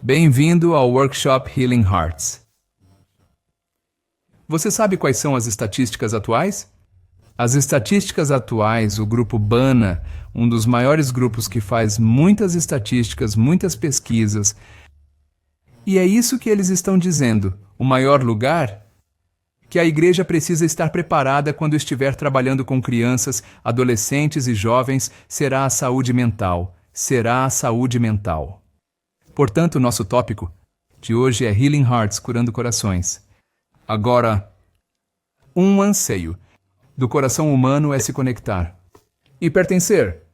Bem-vindo ao Workshop Healing Hearts. Você sabe quais são as estatísticas atuais? As estatísticas atuais, o grupo Bana, um dos maiores grupos que faz muitas estatísticas, muitas pesquisas, e é isso que eles estão dizendo. O maior lugar? Que a igreja precisa estar preparada quando estiver trabalhando com crianças, adolescentes e jovens, será a saúde mental. Será a saúde mental. Portanto, o nosso tópico de hoje é Healing Hearts, curando corações. Agora, um anseio do coração humano é se conectar e pertencer.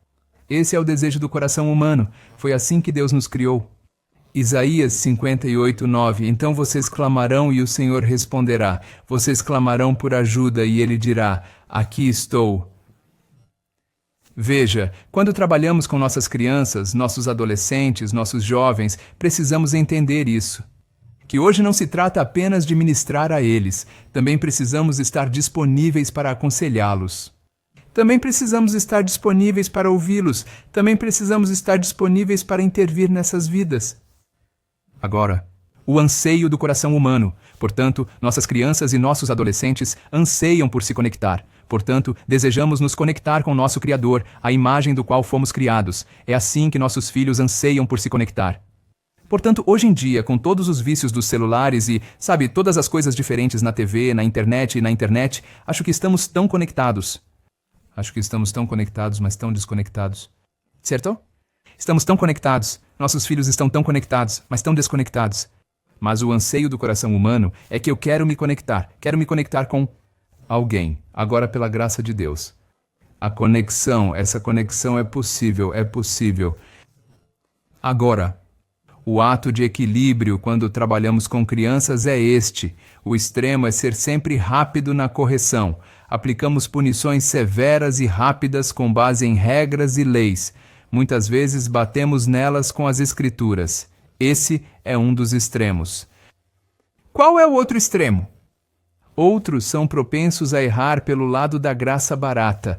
Esse é o desejo do coração humano. Foi assim que Deus nos criou. Isaías 58:9. Então vocês clamarão e o Senhor responderá. Vocês clamarão por ajuda e Ele dirá: aqui estou. Veja, quando trabalhamos com nossas crianças, nossos adolescentes, nossos jovens, precisamos entender isso. Que hoje não se trata apenas de ministrar a eles, também precisamos estar disponíveis para aconselhá-los. Também precisamos estar disponíveis para ouvi-los, também precisamos estar disponíveis para intervir nessas vidas. Agora, o anseio do coração humano. Portanto, nossas crianças e nossos adolescentes anseiam por se conectar. Portanto, desejamos nos conectar com nosso Criador, a imagem do qual fomos criados. É assim que nossos filhos anseiam por se conectar. Portanto, hoje em dia, com todos os vícios dos celulares e, todas as coisas diferentes na TV, na internet, acho que estamos tão conectados. Acho que estamos tão conectados, mas tão desconectados. Certo? Estamos tão conectados. Nossos filhos estão tão conectados, mas tão desconectados. Mas o anseio do coração humano é que eu quero me conectar com alguém, agora pela graça de Deus. Essa conexão é possível. Agora, o ato de equilíbrio quando trabalhamos com crianças é este. O extremo é ser sempre rápido na correção. Aplicamos punições severas e rápidas com base em regras e leis. Muitas vezes batemos nelas com as escrituras. Esse é um dos extremos. Qual é o outro extremo? Outros são propensos a errar pelo lado da graça barata.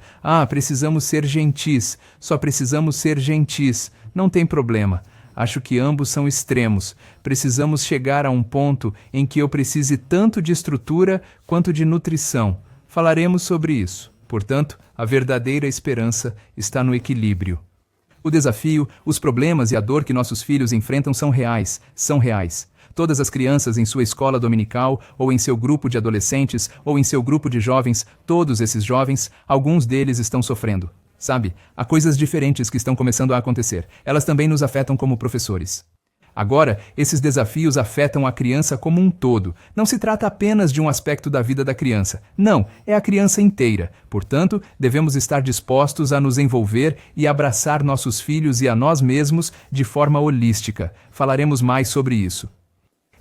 Precisamos ser gentis. Só precisamos ser gentis. Não tem problema. Acho que ambos são extremos. Precisamos chegar a um ponto em que eu precise tanto de estrutura quanto de nutrição. Falaremos sobre isso. Portanto, a verdadeira esperança está no equilíbrio. O desafio, os problemas e a dor que nossos filhos enfrentam são reais. Todas as crianças em sua escola dominical, ou em seu grupo de adolescentes, ou em seu grupo de jovens, todos esses jovens, alguns deles estão sofrendo. Há coisas diferentes que estão começando a acontecer. Elas também nos afetam como professores. Agora, esses desafios afetam a criança como um todo. Não se trata apenas de um aspecto da vida da criança. Não, é a criança inteira. Portanto, devemos estar dispostos a nos envolver e abraçar nossos filhos e a nós mesmos de forma holística. Falaremos mais sobre isso.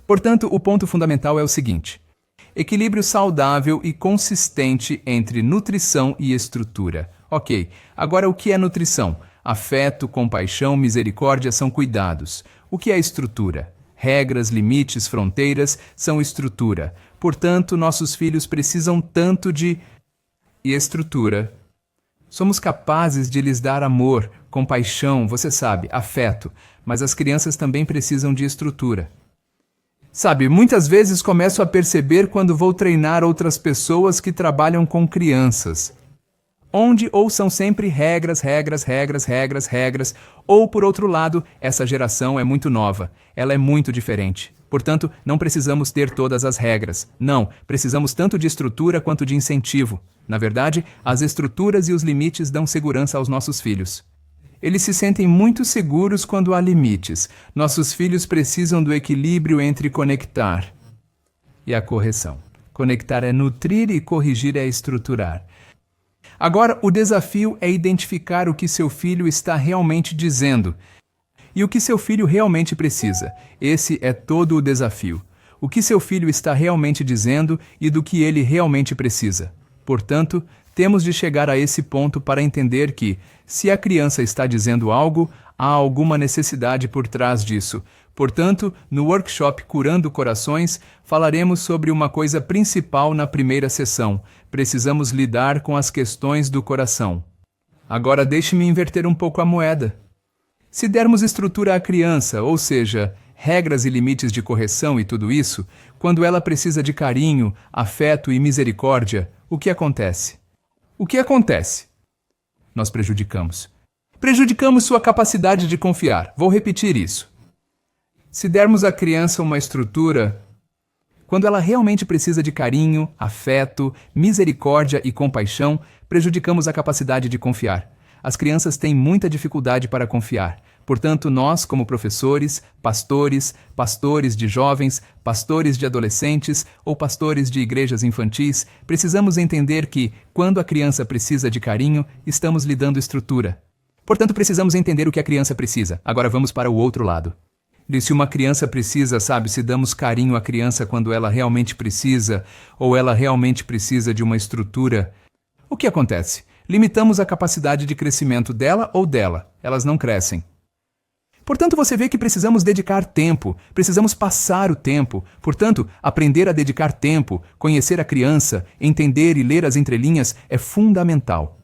Portanto, o ponto fundamental é o seguinte: equilíbrio saudável e consistente entre nutrição e estrutura. Ok, agora o que é nutrição? Afeto, compaixão, misericórdia são cuidados. O que é estrutura? Regras, limites, fronteiras são estrutura. Portanto, nossos filhos precisam tanto de estrutura. Somos capazes de lhes dar amor, compaixão, afeto, mas as crianças também precisam de estrutura. Muitas vezes começo a perceber quando vou treinar outras pessoas que trabalham com crianças. Onde ou são sempre regras, ou por outro lado, essa geração é muito nova, ela é muito diferente. Portanto, não precisamos ter todas as regras. Não, precisamos tanto de estrutura quanto de incentivo. Na verdade, as estruturas e os limites dão segurança aos nossos filhos. Eles se sentem muito seguros quando há limites. Nossos filhos precisam do equilíbrio entre conectar e a correção. Conectar é nutrir e corrigir é estruturar. Agora, o desafio é identificar o que seu filho está realmente dizendo e o que seu filho realmente precisa. Esse é todo o desafio. O que seu filho está realmente dizendo e do que ele realmente precisa. Portanto, temos de chegar a esse ponto para entender que, se a criança está dizendo algo, há alguma necessidade por trás disso. Portanto, no workshop Curando Corações, falaremos sobre uma coisa principal na primeira sessão. Precisamos lidar com as questões do coração. Agora deixe-me inverter um pouco a moeda. Se dermos estrutura à criança, ou seja, regras e limites de correção e tudo isso, quando ela precisa de carinho, afeto e misericórdia, o que acontece? O que acontece? Nós prejudicamos. Prejudicamos sua capacidade de confiar. Vou repetir isso. Se dermos à criança uma estrutura, quando ela realmente precisa de carinho, afeto, misericórdia e compaixão, prejudicamos a capacidade de confiar. As crianças têm muita dificuldade para confiar. Portanto, nós, como professores, pastores de jovens, pastores de adolescentes ou pastores de igrejas infantis, precisamos entender que, quando a criança precisa de carinho, estamos lhe dando estrutura. Portanto, precisamos entender o que a criança precisa. Agora vamos para o outro lado. E se uma criança precisa, se damos carinho à criança quando ela realmente precisa, ou ela realmente precisa de uma estrutura, o que acontece? Limitamos a capacidade de crescimento dela ou dela. Elas não crescem. Portanto, você vê que precisamos dedicar tempo, precisamos passar o tempo. Portanto, aprender a dedicar tempo, conhecer a criança, entender e ler as entrelinhas é fundamental.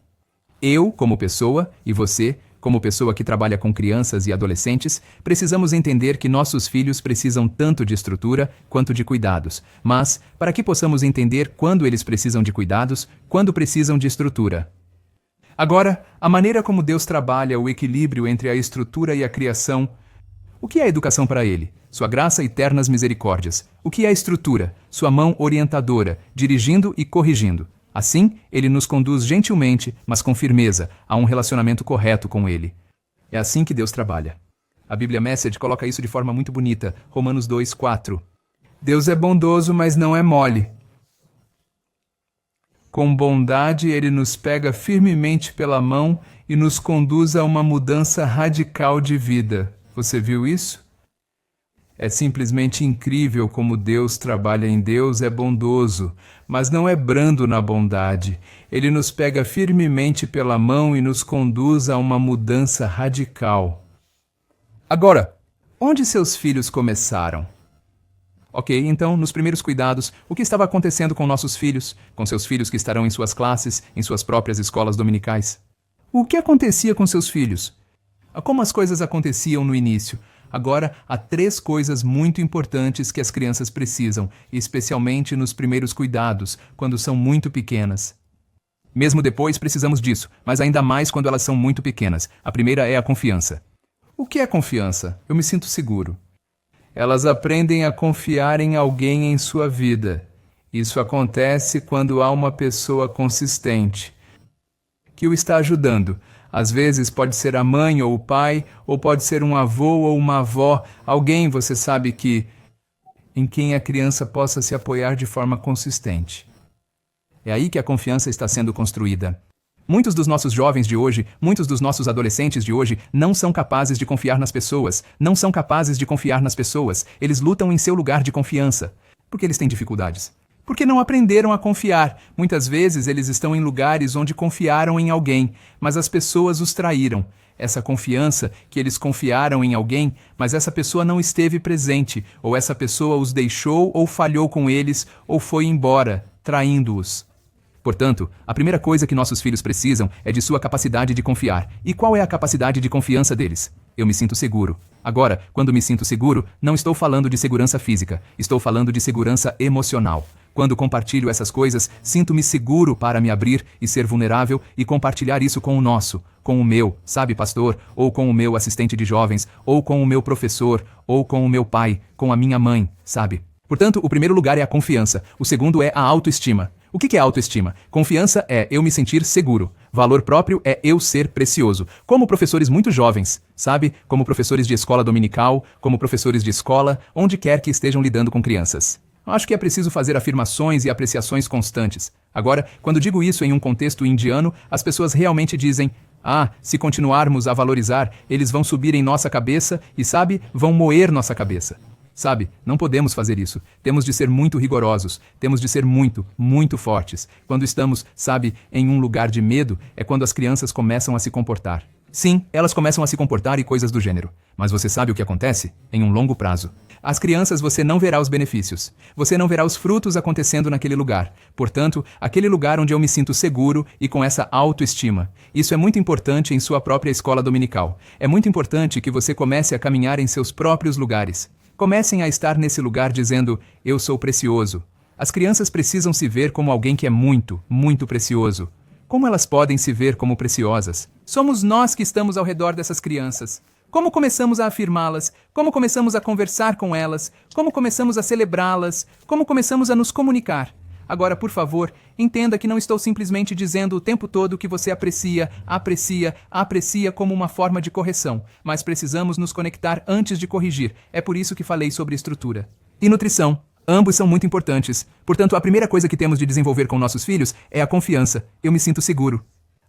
Eu, como pessoa, e você, como pessoa que trabalha com crianças e adolescentes, precisamos entender que nossos filhos precisam tanto de estrutura quanto de cuidados. Mas, para que possamos entender quando eles precisam de cuidados, quando precisam de estrutura. Agora, a maneira como Deus trabalha o equilíbrio entre a estrutura e a criação. O que é a educação para ele? Sua graça e ternas misericórdias. O que é a estrutura? Sua mão orientadora, dirigindo e corrigindo. Assim, ele nos conduz gentilmente, mas com firmeza, a um relacionamento correto com ele. É assim que Deus trabalha. A Bíblia Message coloca isso de forma muito bonita. Romanos 2:4. Deus é bondoso, mas não é mole. Com bondade, ele nos pega firmemente pela mão e nos conduz a uma mudança radical de vida. Você viu isso? É simplesmente incrível como Deus trabalha em Deus, é bondoso, mas não é brando na bondade. Ele nos pega firmemente pela mão e nos conduz a uma mudança radical. Agora, onde seus filhos começaram? Ok, então, nos primeiros cuidados, o que estava acontecendo com nossos filhos, com seus filhos que estarão em suas classes, em suas próprias escolas dominicais? O que acontecia com seus filhos? Como as coisas aconteciam no início? Agora, há 3 coisas muito importantes que as crianças precisam, especialmente nos primeiros cuidados, quando são muito pequenas. Mesmo depois, precisamos disso, mas ainda mais quando elas são muito pequenas. A primeira é a confiança. O que é confiança? Eu me sinto seguro. Elas aprendem a confiar em alguém em sua vida. Isso acontece quando há uma pessoa consistente que o está ajudando. Às vezes pode ser a mãe ou o pai, ou pode ser um avô ou uma avó, alguém, você sabe que, em quem a criança possa se apoiar de forma consistente. É aí que a confiança está sendo construída. Muitos dos nossos jovens de hoje, muitos dos nossos adolescentes de hoje, não são capazes de confiar nas pessoas, não são capazes de confiar nas pessoas. Eles lutam em seu lugar de confiança. Porque eles têm dificuldades. Porque não aprenderam a confiar. Muitas vezes eles estão em lugares onde confiaram em alguém, mas as pessoas os traíram. Essa confiança que eles confiaram em alguém, mas essa pessoa não esteve presente, ou essa pessoa os deixou ou falhou com eles, ou foi embora, traindo-os. Portanto, a primeira coisa que nossos filhos precisam é de sua capacidade de confiar. E qual é a capacidade de confiança deles? Eu me sinto seguro. Agora, quando me sinto seguro, não estou falando de segurança física, estou falando de segurança emocional. Quando compartilho essas coisas, sinto-me seguro para me abrir e ser vulnerável e compartilhar isso com o nosso, com o meu, pastor, ou com o meu assistente de jovens, ou com o meu professor, ou com o meu pai, com a minha mãe, Portanto, o primeiro lugar é a confiança, o segundo é a autoestima. O que é autoestima? Confiança é eu me sentir seguro. Valor próprio é eu ser precioso. Como professores muito jovens, Como professores de escola dominical, como professores de escola, onde quer que estejam lidando com crianças. Acho que é preciso fazer afirmações e apreciações constantes. Agora, quando digo isso em um contexto indiano, as pessoas realmente dizem: se continuarmos a valorizar, eles vão subir em nossa cabeça e, vão moer nossa cabeça. Não podemos fazer isso. Temos de ser muito rigorosos. Temos de ser muito, muito fortes. Quando estamos, em um lugar de medo, é quando as crianças começam a se comportar. Sim, elas começam a se comportar e coisas do gênero. Mas você sabe o que acontece? Em um longo prazo. As crianças você não verá os benefícios. Você não verá os frutos acontecendo naquele lugar. Portanto, aquele lugar onde eu me sinto seguro e com essa autoestima. Isso é muito importante em sua própria escola dominical. É muito importante que você comece a caminhar em seus próprios lugares. Comecem a estar nesse lugar dizendo, eu sou precioso. As crianças precisam se ver como alguém que é muito, muito precioso. Como elas podem se ver como preciosas? Somos nós que estamos ao redor dessas crianças. Como começamos a afirmá-las? Como começamos a conversar com elas? Como começamos a celebrá-las? Como começamos a nos comunicar? Agora, por favor, entenda que não estou simplesmente dizendo o tempo todo que você aprecia, aprecia, aprecia como uma forma de correção, mas precisamos nos conectar antes de corrigir. É por isso que falei sobre estrutura. E nutrição. Ambos são muito importantes. Portanto, a primeira coisa que temos de desenvolver com nossos filhos é a confiança. Eu me sinto seguro.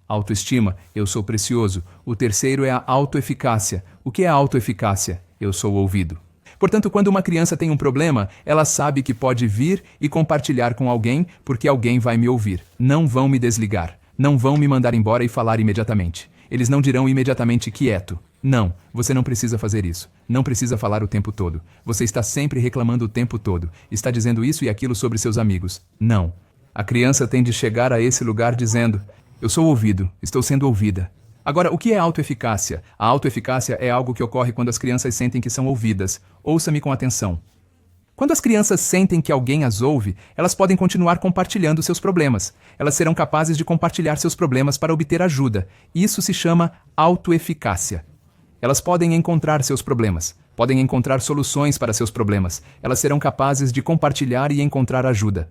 Autoestima. Eu sou precioso. O terceiro é a autoeficácia. O que é a autoeficácia? Eu sou ouvido. Portanto, quando uma criança tem um problema, ela sabe que pode vir e compartilhar com alguém, porque alguém vai me ouvir. Não vão me desligar. Não vão me mandar embora e falar imediatamente. Eles não dirão imediatamente quieto. Não, você não precisa fazer isso. Não precisa falar o tempo todo. Você está sempre reclamando o tempo todo. Está dizendo isso e aquilo sobre seus amigos. Não. A criança tem de chegar a esse lugar dizendo, eu sou ouvido, estou sendo ouvida. Agora, o que é autoeficácia? A autoeficácia é algo que ocorre quando as crianças sentem que são ouvidas. Ouça-me com atenção. Quando as crianças sentem que alguém as ouve, elas podem continuar compartilhando seus problemas. Elas serão capazes de compartilhar seus problemas para obter ajuda. Isso se chama autoeficácia. Elas podem encontrar seus problemas, podem encontrar soluções para seus problemas. Elas serão capazes de compartilhar e encontrar ajuda.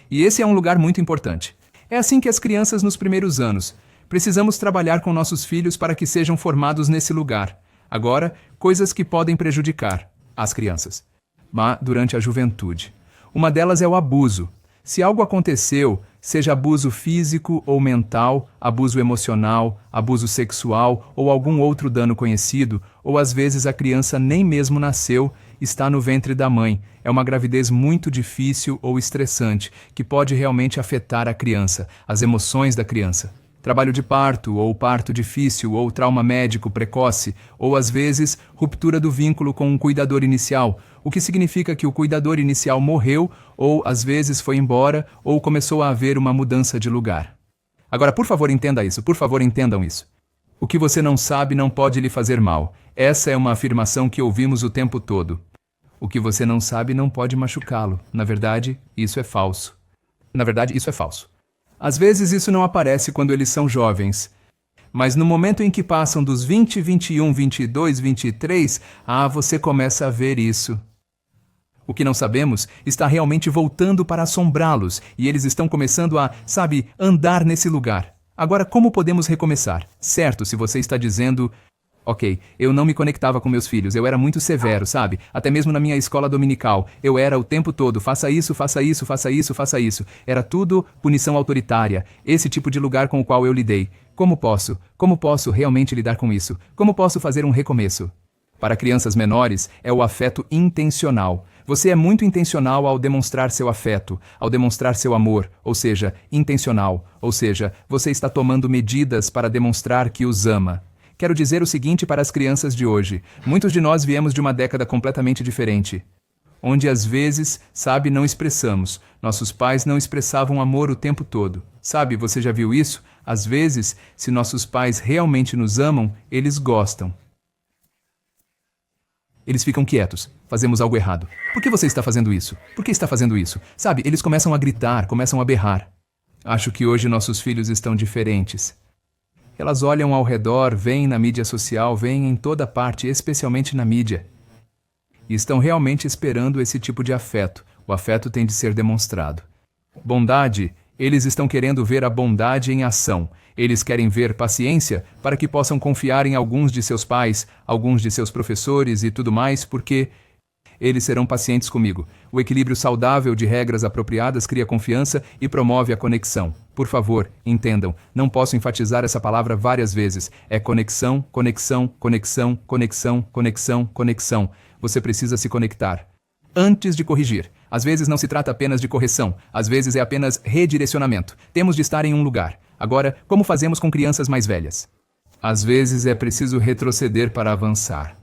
E esse é um lugar muito importante. É assim que as crianças nos primeiros anos. Precisamos trabalhar com nossos filhos para que sejam formados nesse lugar. Agora, coisas que podem prejudicar as crianças. Mas durante a juventude. Uma delas é o abuso. Se algo aconteceu, seja abuso físico ou mental, abuso emocional, abuso sexual ou algum outro dano conhecido, ou às vezes a criança nem mesmo nasceu, está no ventre da mãe. É uma gravidez muito difícil ou estressante, que pode realmente afetar a criança, as emoções da criança. Trabalho de parto, ou parto difícil, ou trauma médico precoce, ou às vezes ruptura do vínculo com um cuidador inicial, o que significa que o cuidador inicial morreu, ou às vezes foi embora, ou começou a haver uma mudança de lugar. Agora, por favor, entenda isso, por favor, entendam isso. O que você não sabe não pode lhe fazer mal. Essa é uma afirmação que ouvimos o tempo todo. O que você não sabe não pode machucá-lo. Na verdade, isso é falso. Às vezes isso não aparece quando eles são jovens. Mas no momento em que passam dos 20, 21, 22, 23, você começa a ver isso. O que não sabemos está realmente voltando para assombrá-los e eles estão começando a, andar nesse lugar. Agora, como podemos recomeçar? Certo, se você está dizendo... Ok, eu não me conectava com meus filhos, eu era muito severo, Até mesmo na minha escola dominical, eu era o tempo todo, faça isso, faça isso, faça isso, faça isso. Era tudo punição autoritária, esse tipo de lugar com o qual eu lidei. Como posso realmente lidar com isso? Como posso fazer um recomeço? Para crianças menores, é o afeto intencional. Você é muito intencional ao demonstrar seu afeto, ao demonstrar seu amor, ou seja, intencional. Ou seja, você está tomando medidas para demonstrar que os ama. Quero dizer o seguinte para as crianças de hoje. Muitos de nós viemos de uma década completamente diferente, onde às vezes, não expressamos. Nossos pais não expressavam amor o tempo todo. Você já viu isso? Às vezes, se nossos pais realmente nos amam, eles gostam. Eles ficam quietos. Fazemos algo errado. Por que você está fazendo isso? Por que está fazendo isso? Eles começam a gritar, começam a berrar. Acho que hoje nossos filhos estão diferentes. Elas olham ao redor, veem na mídia social, veem em toda parte, especialmente na mídia. E estão realmente esperando esse tipo de afeto. O afeto tem de ser demonstrado. Bondade, eles estão querendo ver a bondade em ação. Eles querem ver paciência para que possam confiar em alguns de seus pais, alguns de seus professores e tudo mais, porque eles serão pacientes comigo. O equilíbrio saudável de regras apropriadas cria confiança e promove a conexão. Por favor, entendam, não posso enfatizar essa palavra várias vezes. É conexão, conexão, conexão, conexão, conexão, conexão. Você precisa se conectar antes de corrigir. Às vezes não se trata apenas de correção, às vezes é apenas redirecionamento. Temos de estar em um lugar. Agora, como fazemos com crianças mais velhas? Às vezes é preciso retroceder para avançar.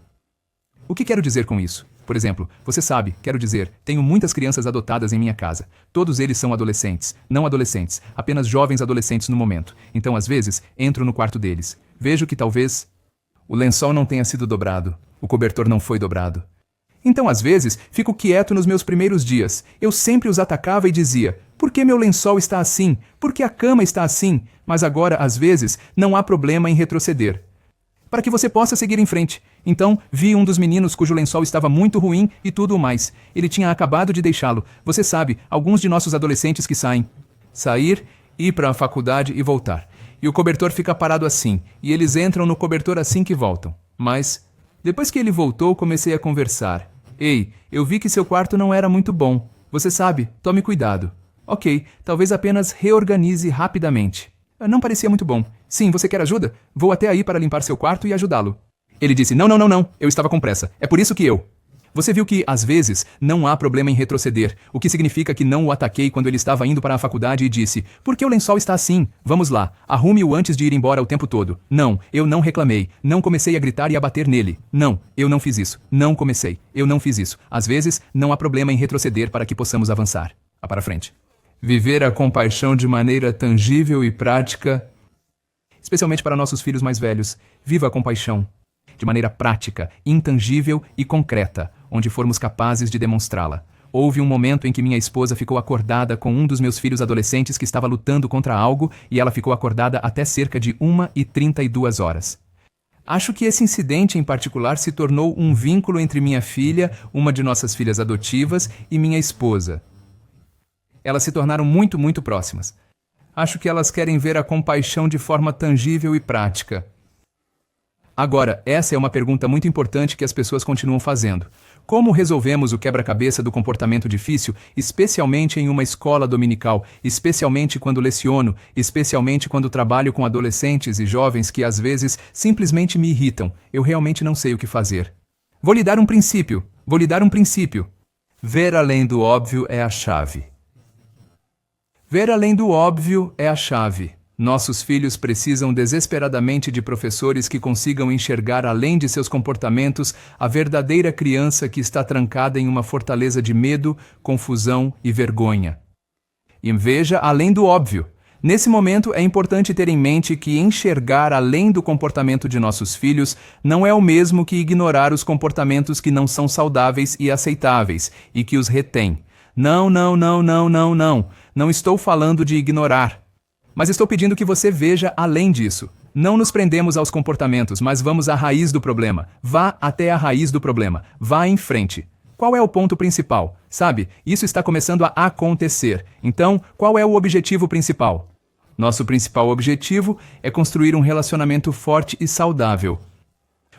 O que quero dizer com isso? Por exemplo, você sabe, quero dizer, tenho muitas crianças adotadas em minha casa. Todos eles são adolescentes, não adolescentes, apenas jovens adolescentes no momento. Então, às vezes, entro no quarto deles. Vejo que talvez o lençol não tenha sido dobrado, o cobertor não foi dobrado. Então, às vezes, fico quieto nos meus primeiros dias. Eu sempre os atacava e dizia: por que meu lençol está assim? Por que a cama está assim? Mas agora, às vezes, não há problema em retroceder. Para que você possa seguir em frente. Então, vi um dos meninos cujo lençol estava muito ruim e tudo o mais. Ele tinha acabado de deixá-lo. Você sabe, alguns de nossos adolescentes que sair, ir para a faculdade e voltar. E o cobertor fica parado assim, e eles entram no cobertor assim que voltam. Mas, depois que ele voltou, comecei a conversar. Ei, eu vi que seu quarto não era muito bom. Você sabe, tome cuidado. Ok, talvez apenas reorganize rapidamente. Não parecia muito bom. Sim, você quer ajuda? Vou até aí para limpar seu quarto e ajudá-lo. Ele disse: não, eu estava com pressa. É por isso que eu... Você viu que, às vezes, não há problema em retroceder, o que significa que não o ataquei quando ele estava indo para a faculdade e disse: por que o lençol está assim? Vamos lá, arrume-o antes de ir embora o tempo todo. Não, eu não reclamei, não comecei a gritar e a bater nele. Não, eu não fiz isso, não comecei, eu não fiz isso. Às vezes, não há problema em retroceder para que possamos avançar. Vá para frente. Viver a compaixão de maneira tangível e prática, especialmente para nossos filhos mais velhos. Viva a compaixão de maneira prática, intangível e concreta, onde formos capazes de demonstrá-la. Houve um momento em que minha esposa ficou acordada com um dos meus filhos adolescentes que estava lutando contra algo e ela ficou acordada até cerca de 1h32. Acho que esse incidente em particular se tornou um vínculo entre minha filha, uma de nossas filhas adotivas, e minha esposa. Elas se tornaram muito próximas. Acho que elas querem ver a compaixão de forma tangível e prática. Agora, essa é uma pergunta muito importante que as pessoas continuam fazendo. Como resolvemos o quebra-cabeça do comportamento difícil, especialmente em uma escola dominical, especialmente quando leciono, especialmente quando trabalho com adolescentes e jovens que às vezes simplesmente me irritam? Eu realmente não sei o que fazer. Vou lhe dar um princípio. Ver além do óbvio é a chave. Ver além do óbvio é a chave. Nossos filhos precisam desesperadamente de professores que consigam enxergar além de seus comportamentos a verdadeira criança que está trancada em uma fortaleza de medo, confusão e vergonha. E veja além do óbvio. Nesse momento, é importante ter em mente que enxergar além do comportamento de nossos filhos não é o mesmo que ignorar os comportamentos que não são saudáveis e aceitáveis e que os retêm. Não. Não estou falando de ignorar. Mas estou pedindo que você veja além disso. Não nos prendemos aos comportamentos, mas vamos à raiz do problema. Vá até a raiz do problema. Vá em frente. Qual é o ponto principal? Sabe, isso está começando a acontecer. Então, qual é o objetivo principal? Nosso principal objetivo é construir um relacionamento forte e saudável.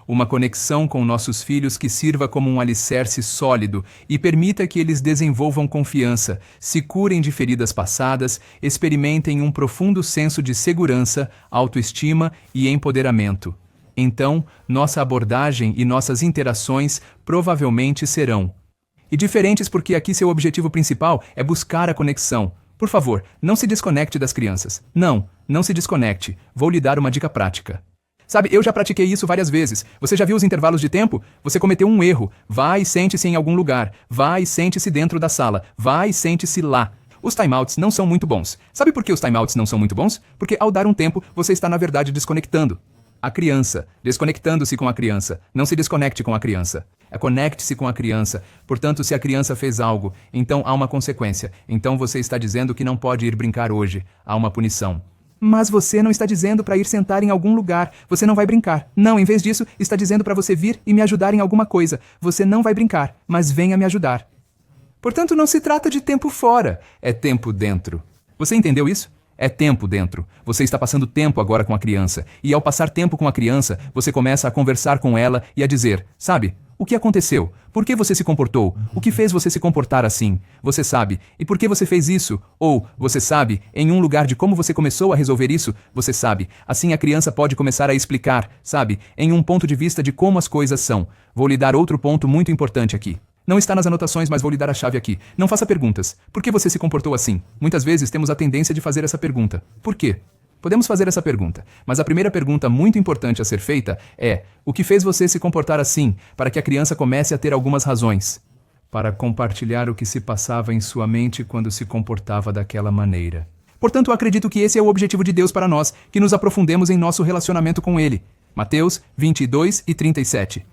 Uma conexão com nossos filhos que sirva como um alicerce sólido e permita que eles desenvolvam confiança, se curem de feridas passadas, experimentem um profundo senso de segurança, autoestima e empoderamento. Então, nossa abordagem e nossas interações provavelmente serão e diferentes, porque aqui seu objetivo principal é buscar a conexão. Por favor, não se desconecte das crianças. Não se desconecte. Vou lhe dar uma dica prática. Sabe, eu já pratiquei isso várias vezes. Você já viu os intervalos de tempo? Você cometeu um erro. Vá e sente-se em algum lugar. Vá e sente-se dentro da sala. Vá e sente-se lá. Os timeouts não são muito bons. Sabe por que os timeouts não são muito bons? Porque ao dar um tempo, você está na verdade desconectando a criança, desconectando-se com a criança. Não se desconecte com a criança. Conecte-se com a criança. Portanto, se a criança fez algo, então há uma consequência. Então você está dizendo que não pode ir brincar hoje. Há uma punição. Mas você não está dizendo para ir sentar em algum lugar. Você não vai brincar. Não, em vez disso, está dizendo para você vir e me ajudar em alguma coisa. Você não vai brincar, mas venha me ajudar. Portanto, não se trata de tempo fora. É tempo dentro. Você entendeu isso? É tempo dentro. Você está passando tempo agora com a criança. E ao passar tempo com a criança, você começa a conversar com ela e a dizer, sabe, o que aconteceu? Por que você se comportou? O que fez você se comportar assim? Você sabe. E por que você fez isso? Ou, você sabe, em um lugar de como você começou a resolver isso, você sabe. Assim a criança pode começar a explicar, sabe, em um ponto de vista de como as coisas são. Vou lhe dar outro ponto muito importante aqui. Não está nas anotações, mas vou lhe dar a chave aqui. Não faça perguntas. Por que você se comportou assim? Muitas vezes temos a tendência de fazer essa pergunta. Por quê? Podemos fazer essa pergunta, mas a primeira pergunta muito importante a ser feita é: o que fez você se comportar assim, para que a criança comece a ter algumas razões para compartilhar o que se passava em sua mente quando se comportava daquela maneira. Portanto, acredito que esse é o objetivo de Deus para nós, que nos aprofundemos em nosso relacionamento com Ele. Mateus 22:37.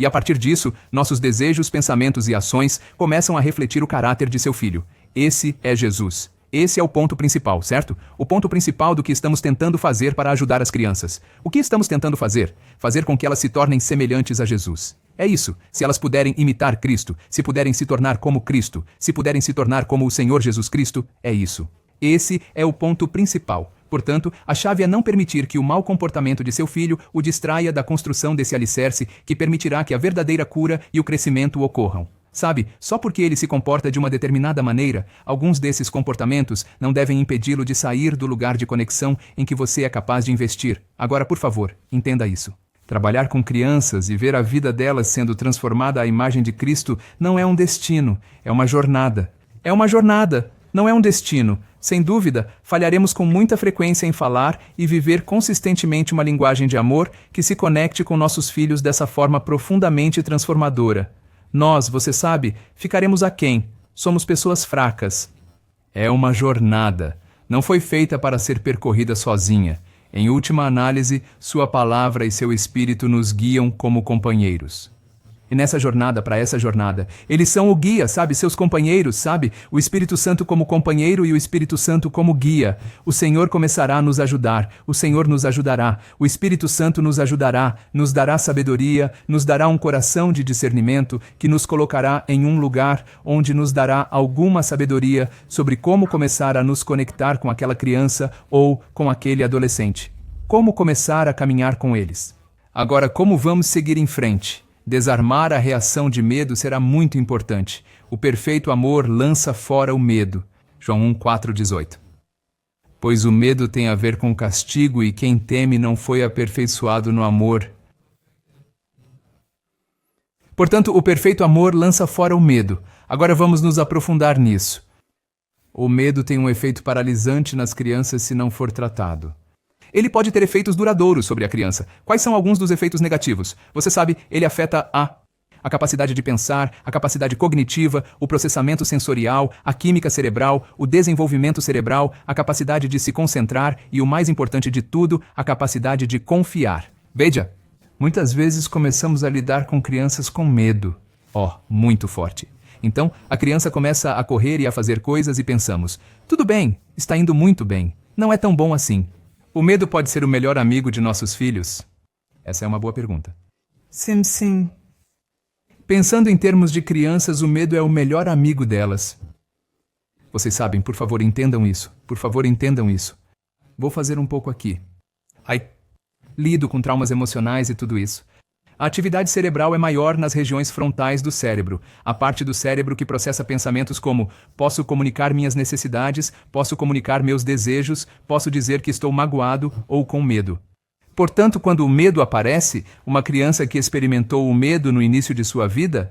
E a partir disso, nossos desejos, pensamentos e ações começam a refletir o caráter de seu filho. Esse é Jesus. Esse é o ponto principal, certo? O ponto principal do que estamos tentando fazer para ajudar as crianças. O que estamos tentando fazer? Fazer com que elas se tornem semelhantes a Jesus. É isso. Se elas puderem imitar Cristo, se puderem se tornar como Cristo, se puderem se tornar como o Senhor Jesus Cristo, é isso. Esse é o ponto principal. Portanto, a chave é não permitir que o mau comportamento de seu filho o distraia da construção desse alicerce que permitirá que a verdadeira cura e o crescimento ocorram. Sabe, só porque ele se comporta de uma determinada maneira, alguns desses comportamentos não devem impedi-lo de sair do lugar de conexão em que você é capaz de investir. Agora, por favor, entenda isso. Trabalhar com crianças e ver a vida delas sendo transformada à imagem de Cristo não é um destino, é uma jornada. É uma jornada, não é um destino. Sem dúvida, falharemos com muita frequência em falar e viver consistentemente uma linguagem de amor que se conecte com nossos filhos dessa forma profundamente transformadora. Nós, você sabe, ficaremos aquém. Somos pessoas fracas. É uma jornada. Não foi feita para ser percorrida sozinha. Em última análise, sua palavra e seu espírito nos guiam como companheiros. E nessa jornada, para essa jornada, eles são o guia, sabe? Seus companheiros, sabe? O Espírito Santo como companheiro e o Espírito Santo como guia. O Senhor começará a nos ajudar. O Senhor nos ajudará. O Espírito Santo nos ajudará. Nos dará sabedoria. Nos dará um coração de discernimento que nos colocará em um lugar onde nos dará alguma sabedoria sobre como começar a nos conectar com aquela criança ou com aquele adolescente. Como começar a caminhar com eles. Agora, como vamos seguir em frente? Desarmar a reação de medo será muito importante. O perfeito amor lança fora o medo. João 1:4-18. Pois o medo tem a ver com castigo e quem teme não foi aperfeiçoado no amor. Portanto, o perfeito amor lança fora o medo. Agora vamos nos aprofundar nisso. O medo tem um efeito paralisante nas crianças se não for tratado. Ele pode ter efeitos duradouros sobre a criança. Quais são alguns dos efeitos negativos? Você sabe, ele afeta a capacidade de pensar, a capacidade cognitiva, o processamento sensorial, a química cerebral, o desenvolvimento cerebral, a capacidade de se concentrar e, o mais importante de tudo, a capacidade de confiar. Veja, muitas vezes começamos a lidar com crianças com medo. Muito forte. Então, a criança começa a correr e a fazer coisas e pensamos, tudo bem, está indo muito bem, não é tão bom assim. O medo pode ser o melhor amigo de nossos filhos? Essa é uma boa pergunta. Sim. Pensando em termos de crianças, o medo é o melhor amigo delas. Vocês sabem, por favor, entendam isso. Por favor, entendam isso. Vou fazer um pouco aqui. Lido com traumas emocionais e tudo isso. A atividade cerebral é maior nas regiões frontais do cérebro, a parte do cérebro que processa pensamentos como posso comunicar minhas necessidades, posso comunicar meus desejos, posso dizer que estou magoado ou com medo. Portanto, quando o medo aparece, uma criança que experimentou o medo no início de sua vida,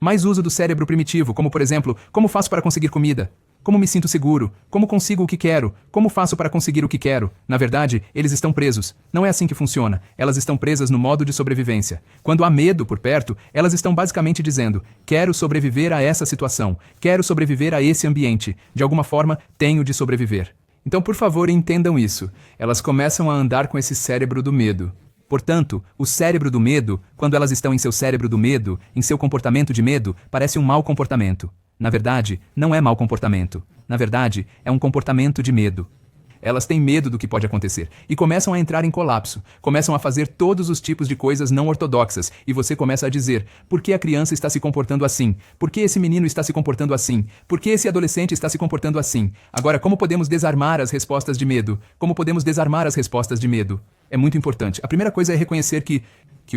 mais uso do cérebro primitivo, como por exemplo, como faço para conseguir comida? Como me sinto seguro? Como consigo o que quero? Como faço para conseguir o que quero? Na verdade, eles estão presos. Não é assim que funciona. Elas estão presas no modo de sobrevivência. Quando há medo por perto, elas estão basicamente dizendo, quero sobreviver a essa situação, quero sobreviver a esse ambiente. De alguma forma, tenho de sobreviver. Então, por favor, entendam isso. Elas começam a andar com esse cérebro do medo. Portanto, o cérebro do medo, quando elas estão em seu cérebro do medo, em seu comportamento de medo, parece um mau comportamento. Na verdade, não é mau comportamento. Na verdade, é um comportamento de medo. Elas têm medo do que pode acontecer e começam a entrar em colapso. Começam a fazer todos os tipos de coisas não ortodoxas e você começa a dizer, por que a criança está se comportando assim? Por que esse menino está se comportando assim? Por que esse adolescente está se comportando assim? Agora, como podemos desarmar as respostas de medo? Como podemos desarmar as respostas de medo? É muito importante. A primeira coisa é reconhecer que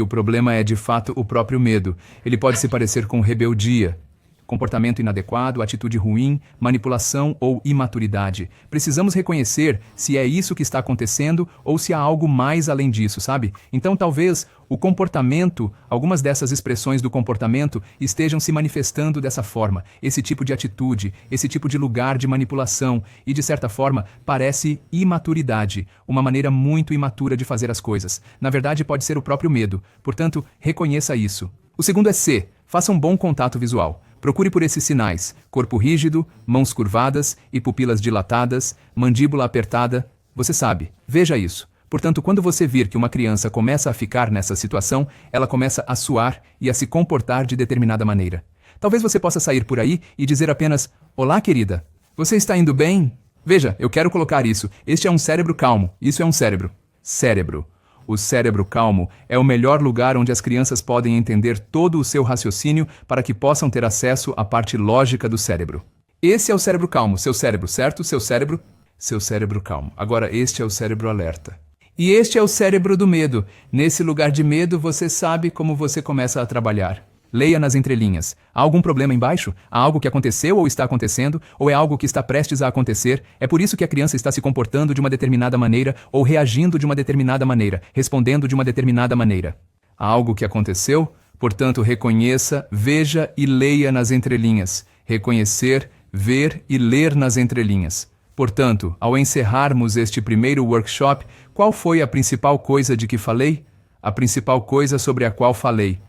o problema é de fato o próprio medo. Ele pode se parecer com rebeldia, comportamento inadequado, atitude ruim, manipulação ou imaturidade. Precisamos reconhecer se é isso que está acontecendo ou se há algo mais além disso, sabe? Então talvez o comportamento, algumas dessas expressões do comportamento estejam se manifestando dessa forma, esse tipo de atitude, esse tipo de lugar de manipulação e de certa forma parece imaturidade, uma maneira muito imatura de fazer as coisas. Na verdade pode ser o próprio medo, portanto reconheça isso. O segundo é C, faça um bom contato visual. Procure por esses sinais, corpo rígido, mãos curvadas e pupilas dilatadas, mandíbula apertada. Você sabe, veja isso. Portanto, quando você vir que uma criança começa a ficar nessa situação, ela começa a suar e a se comportar de determinada maneira. Talvez você possa sair por aí e dizer apenas: "Olá, querida. Você está indo bem?" Veja, eu quero colocar isso. Este é um cérebro calmo. Isso é um cérebro. Cérebro. O cérebro calmo é o melhor lugar onde as crianças podem entender todo o seu raciocínio para que possam ter acesso à parte lógica do cérebro. Esse é o cérebro calmo, seu cérebro, certo? Seu cérebro calmo. Agora, este é o cérebro alerta. E este é o cérebro do medo. Nesse lugar de medo, você sabe como você começa a trabalhar. Leia nas entrelinhas. Há algum problema embaixo? Há algo que aconteceu ou está acontecendo? Ou é algo que está prestes a acontecer? É por isso que a criança está se comportando de uma determinada maneira ou reagindo de uma determinada maneira, respondendo de uma determinada maneira. Há algo que aconteceu? Portanto, reconheça, veja e leia nas entrelinhas. Reconhecer, ver e ler nas entrelinhas. Portanto, ao encerrarmos este primeiro workshop, qual foi a principal coisa de que falei? A principal coisa sobre a qual falei.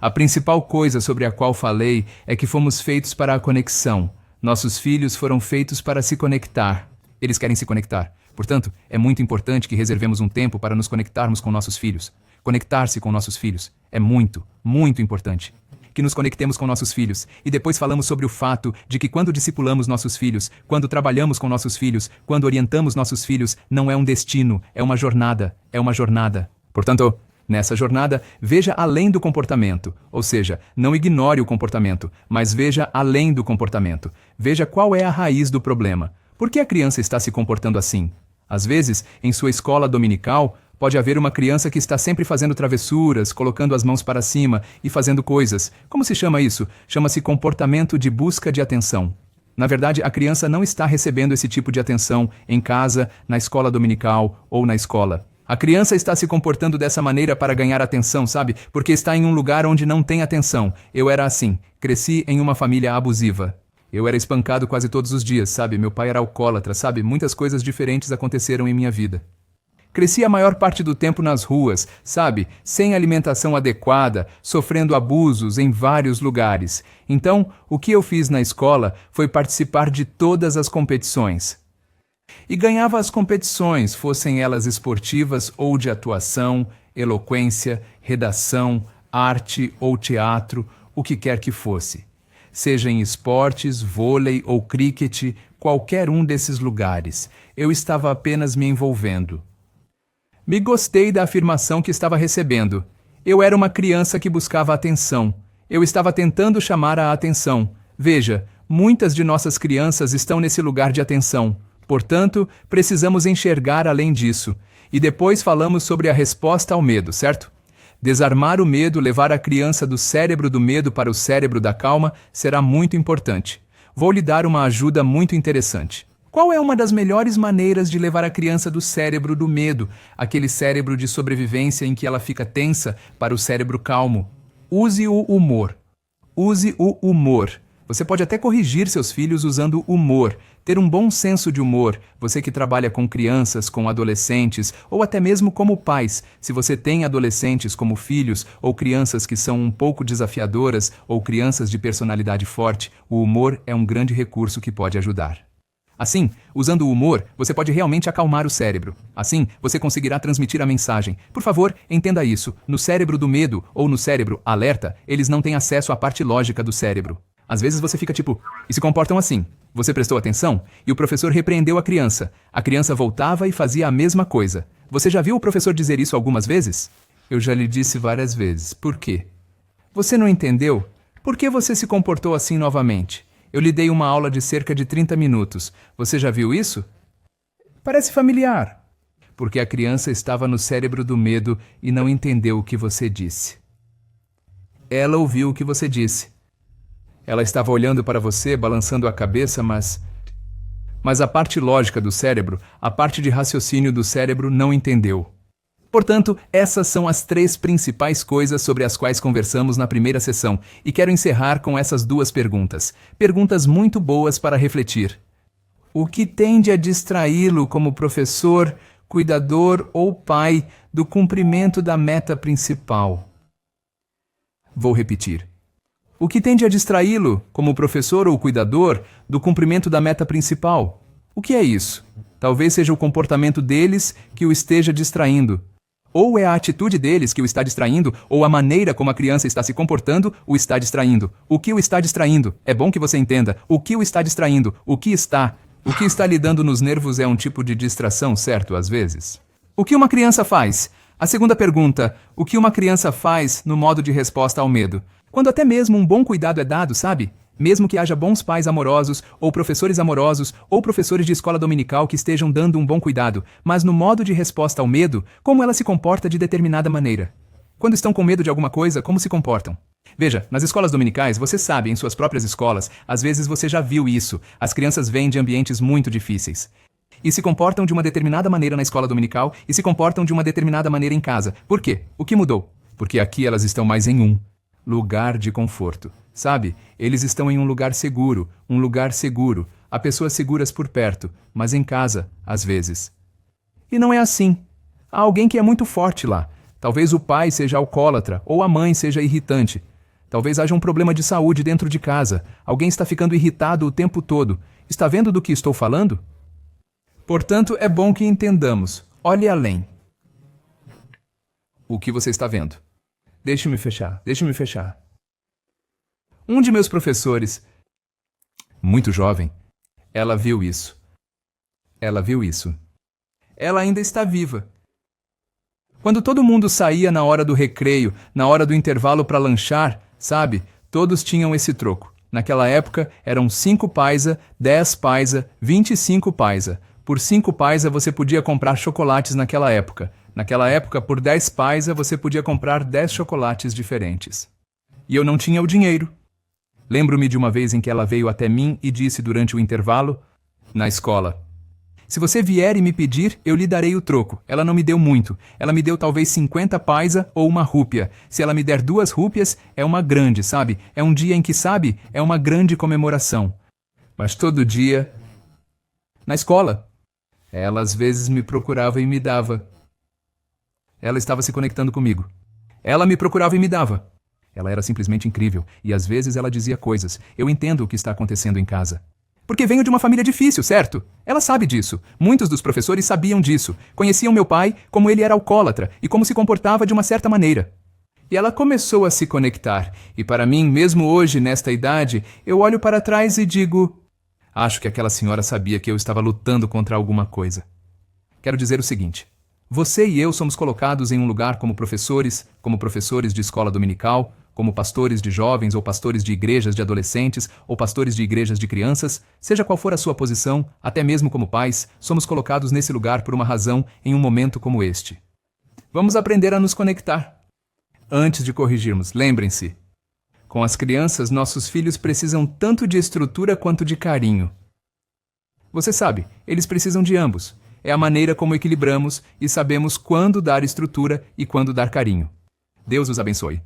A principal coisa sobre a qual falei é que fomos feitos para a conexão. Nossos filhos foram feitos para se conectar. Eles querem se conectar. Portanto, é muito importante que reservemos um tempo para nos conectarmos com nossos filhos. Conectar-se com nossos filhos é muito, muito importante. Que nos conectemos com nossos filhos. E depois falamos sobre o fato de que quando discipulamos nossos filhos, quando trabalhamos com nossos filhos, quando orientamos nossos filhos, não é um destino, é uma jornada. É uma jornada. Portanto, nessa jornada, veja além do comportamento. Ou seja, não ignore o comportamento, mas veja além do comportamento. Veja qual é a raiz do problema. Por que a criança está se comportando assim? Às vezes, em sua escola dominical, pode haver uma criança que está sempre fazendo travessuras, colocando as mãos para cima e fazendo coisas. Como se chama isso? Chama-se comportamento de busca de atenção. Na verdade, a criança não está recebendo esse tipo de atenção em casa, na escola dominical ou na escola. A criança está se comportando dessa maneira para ganhar atenção, sabe? Porque está em um lugar onde não tem atenção. Eu era assim. Cresci em uma família abusiva. Eu era espancado quase todos os dias, sabe? Meu pai era alcoólatra, sabe? Muitas coisas diferentes aconteceram em minha vida. Cresci a maior parte do tempo nas ruas, sabe? Sem alimentação adequada, sofrendo abusos em vários lugares. Então, o que eu fiz na escola foi participar de todas as competições. E ganhava as competições, fossem elas esportivas ou de atuação, eloquência, redação, arte ou teatro, o que quer que fosse. Seja em esportes, vôlei ou cricket, qualquer um desses lugares, eu estava apenas me envolvendo. Me gostei da afirmação que estava recebendo. Eu era uma criança que buscava atenção. Eu estava tentando chamar a atenção. Veja, muitas de nossas crianças estão nesse lugar de atenção. Portanto, precisamos enxergar além disso. E depois falamos sobre a resposta ao medo, certo? Desarmar o medo, levar a criança do cérebro do medo para o cérebro da calma, será muito importante. Vou lhe dar uma ajuda muito interessante. Qual é uma das melhores maneiras de levar a criança do cérebro do medo, aquele cérebro de sobrevivência em que ela fica tensa, para o cérebro calmo? Use o humor. Use o humor. Você pode até corrigir seus filhos usando humor. Ter um bom senso de humor, você que trabalha com crianças, com adolescentes, ou até mesmo como pais, se você tem adolescentes como filhos, ou crianças que são um pouco desafiadoras, ou crianças de personalidade forte, o humor é um grande recurso que pode ajudar. Assim, usando o humor, você pode realmente acalmar o cérebro. Assim, você conseguirá transmitir a mensagem. Por favor, entenda isso. No cérebro do medo, ou no cérebro alerta, eles não têm acesso à parte lógica do cérebro. Às vezes você fica tipo, e se comportam assim. Você prestou atenção? E o professor repreendeu a criança. A criança voltava e fazia a mesma coisa. Você já viu o professor dizer isso algumas vezes? Eu já lhe disse várias vezes. Por quê? Você não entendeu? Por que você se comportou assim novamente? Eu lhe dei uma aula de cerca de 30 minutos. Você já viu isso? Parece familiar. Porque a criança estava no cérebro do medo e não entendeu o que você disse. Ela ouviu o que você disse. Ela estava olhando para você, balançando a cabeça, mas a parte lógica do cérebro, a parte de raciocínio do cérebro não entendeu. Portanto, essas são as 3 principais coisas sobre as quais conversamos na primeira sessão, e quero encerrar com essas 2 perguntas. Perguntas muito boas para refletir. O que tende a distraí-lo como professor, cuidador ou pai do cumprimento da meta principal? Vou repetir. O que tende a distraí-lo, como professor ou cuidador, do cumprimento da meta principal? O que é isso? Talvez seja o comportamento deles que o esteja distraindo. Ou é a atitude deles que o está distraindo, ou a maneira como a criança está se comportando o está distraindo. O que o está distraindo? É bom que você entenda. O que o está distraindo? O que está lhe dando nos nervos é um tipo de distração, certo? Às vezes. O que uma criança faz? A segunda pergunta, o que uma criança faz no modo de resposta ao medo? Quando até mesmo um bom cuidado é dado, sabe? Mesmo que haja bons pais amorosos, ou professores amorosos, ou professores de escola dominical que estejam dando um bom cuidado, mas no modo de resposta ao medo, como ela se comporta de determinada maneira? Quando estão com medo de alguma coisa, como se comportam? Veja, nas escolas dominicais, você sabe, em suas próprias escolas, às vezes você já viu isso. As crianças vêm de ambientes muito difíceis. E se comportam de uma determinada maneira na escola dominical e se comportam de uma determinada maneira em casa. Por quê? O que mudou? Porque aqui elas estão mais em um lugar de conforto. Sabe? Eles estão em um lugar seguro, há pessoas seguras por perto, mas em casa, às vezes. E não é assim. Há alguém que é muito forte lá. Talvez o pai seja alcoólatra ou a mãe seja irritante. Talvez haja um problema de saúde dentro de casa. Alguém está ficando irritado o tempo todo. Está vendo do que estou falando? Portanto, é bom que entendamos. Olhe além. O que você está vendo? Deixe-me fechar. Um de meus professores, muito jovem, ela viu isso. Ela ainda está viva. Quando todo mundo saía na hora do recreio, na hora do intervalo para lanchar, sabe? Todos tinham esse troco. Naquela época, eram 5 paisa, 10 paisa, 25 paisa. Por 5 paisa você podia comprar chocolates naquela época. Naquela época, por 10 paisa você podia comprar 10 chocolates diferentes. E eu não tinha o dinheiro. Lembro-me de uma vez em que ela veio até mim e disse durante o intervalo, na escola, se você vier e me pedir, eu lhe darei o troco. Ela não me deu muito. Ela me deu talvez 50 paisa ou uma rúpia. Se ela me der 2 rúpias, é uma grande, sabe? É um dia em que, sabe, é uma grande comemoração. Mas todo dia, na escola, ela às vezes me procurava e me dava. Ela estava se conectando comigo. Ela me procurava e me dava. Ela era simplesmente incrível, e às vezes ela dizia coisas. Eu entendo o que está acontecendo em casa. Porque venho de uma família difícil, certo? Ela sabe disso. Muitos dos professores sabiam disso. Conheciam meu pai, como ele era alcoólatra, e como se comportava de uma certa maneira. E ela começou a se conectar. E para mim, mesmo hoje, nesta idade, eu olho para trás e digo... Acho que aquela senhora sabia que eu estava lutando contra alguma coisa. Quero dizer o seguinte... Você e eu somos colocados em um lugar como professores de escola dominical, como pastores de jovens ou pastores de igrejas de adolescentes ou pastores de igrejas de crianças, seja qual for a sua posição, até mesmo como pais, somos colocados nesse lugar por uma razão em um momento como este. Vamos aprender a nos conectar. Antes de corrigirmos, lembrem-se, com as crianças, nossos filhos precisam tanto de estrutura quanto de carinho. Você sabe, eles precisam de ambos. É a maneira como equilibramos e sabemos quando dar estrutura e quando dar carinho. Deus os abençoe.